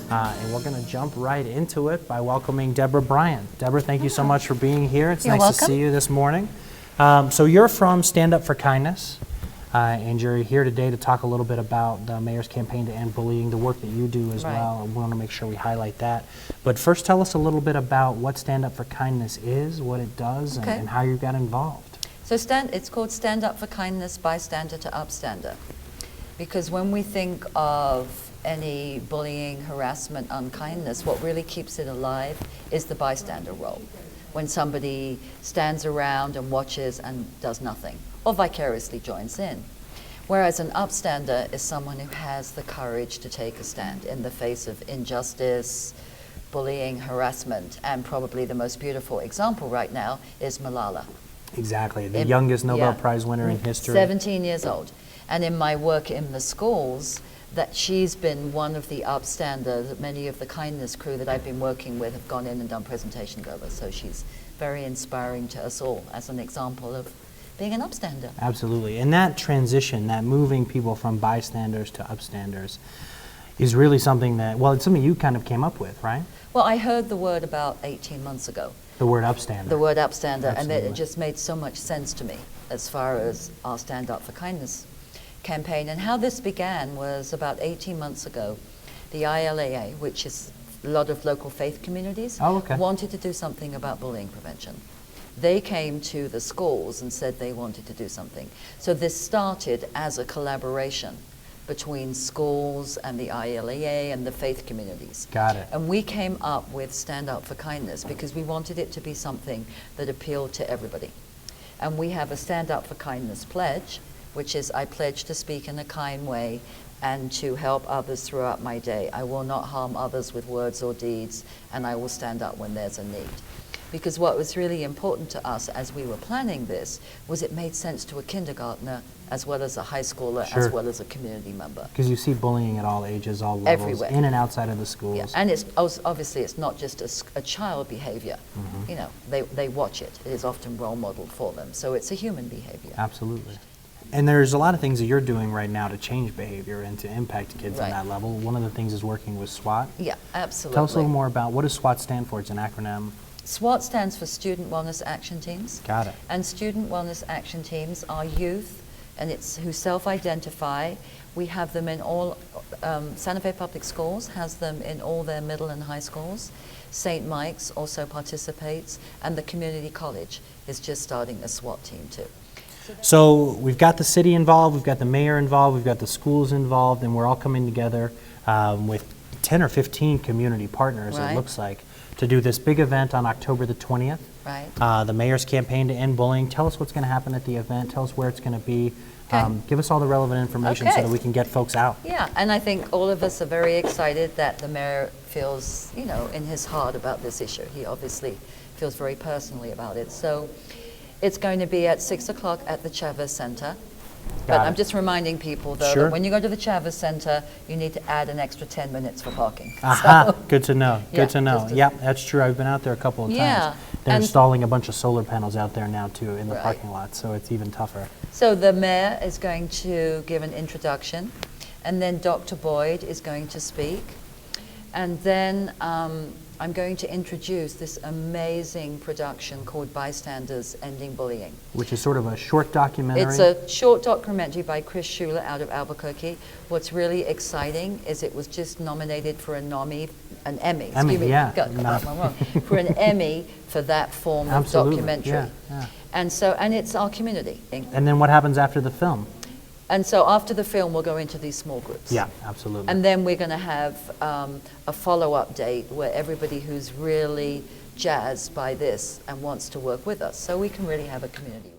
and we're going to jump right into it by welcoming Debra Bryant. Debra, thank you so much for being here. It's nice to see you this morning. So you're from Stand Up for Kindness, and you're here today to talk a little bit about the mayor's campaign to end bullying, the work that you do as well, and we want to make sure we highlight that. But first, tell us a little bit about what Stand Up for Kindness is, what it does, and how you got involved. So it's called Stand Up for Kindness, Bystander to Upstander, because when we think of any bullying, harassment, unkindness, what really keeps it alive is the bystander role. When somebody stands around and watches and does nothing, or vicariously joins in. Whereas an upstander is someone who has the courage to take a stand in the face of injustice, bullying, harassment, and probably the most beautiful example right now is Malala. Exactly, the youngest Nobel Prize winner in history. 17 years old. And in my work in the schools, that she's been one of the upstanders that many of the kindness crew that I've been working with have gone in and done presentations over. So she's very inspiring to us all as an example of being an upstander. Absolutely. And that transition, that moving people from bystanders to upstanders is really something that, well, it's something you kind of came up with, right? Well, I heard the word about 18 months ago. The word upstander. The word upstander, Absolutely. and it just made so much sense to me as far as our Stand Up for Kindness campaign. And how this began was about 18 months ago. The ILAA, which is a lot of local faith communities, wanted to do something about bullying prevention. They came to the schools and said they wanted to do something. So this started as a collaboration between schools and the ILAA and the faith communities. Got it. And we came up with Stand Up for Kindness because we wanted it to be something that appealed to everybody. And we have a Stand Up for Kindness pledge, which is I pledge to speak in a kind way and to help others throughout my day. I will not harm others with words or deeds, and I will stand up when there's a need. Because what was really important to us as we were planning this was it made sense to a kindergartner as well as a high schooler, as well as a community member. Because you see bullying at all ages, all levels, everywhere, in and outside of the schools. Yeah. And it's obviously it's not just a child behavior. You know, they watch it. It is often role modeled for them. So it's a human behavior. Absolutely. And there's a lot of things that you're doing right now to change behavior and to impact kids on that level. One of the things is working with SWAT. Yeah, absolutely. Tell us a little more about, what does SWAT stand for? It's an acronym. SWAT stands for Student Wellness Action Teams. Got it. And Student Wellness Action Teams are youth, and it's who self-identify. We have them in all, Santa Fe Public Schools has them in all their middle and high schools. St. Mike's also participates, and the community college is just starting a SWAT team too. So we've got the city involved, we've got the mayor involved, we've got the schools involved, and we're all coming together with 10 or 15 community partners, it looks like, to do this big event on October the 20th. Right. The mayor's campaign to end bullying. Tell us what's going to happen at the event. Tell us where it's going to be. Give us all the relevant information so that we can get folks out. Yeah, and I think all of us are very excited that the mayor feels, you know, in his heart about this issue. He obviously feels very personally about it. So it's going to be at 6 o'clock at the Chavez Center. But I'm just reminding people, though, that when you go to the Chavez Center, you need to add an extra 10 minutes for parking. Aha, good to know, good to know. Yeah, that's true. I've been out there a couple of times. They're installing a bunch of solar panels out there now, too, in the parking lot, so it's even tougher. So the mayor is going to give an introduction, and then Dr. Boyd is going to speak. And then I'm going to introduce this amazing production called Bystanders Ending Bullying. Which is sort of a short documentary? It's a short documentary by Chris Schuler out of Albuquerque. What's really exciting is it was just nominated for an Emmy, for an Emmy for that form of documentary. And it's our community. And then what happens after the film? And so after the film, we'll go into these small groups. Yeah, absolutely. And then we're going to have a follow-up date where everybody who's really jazzed by this and wants to work with us, so we can really have a community.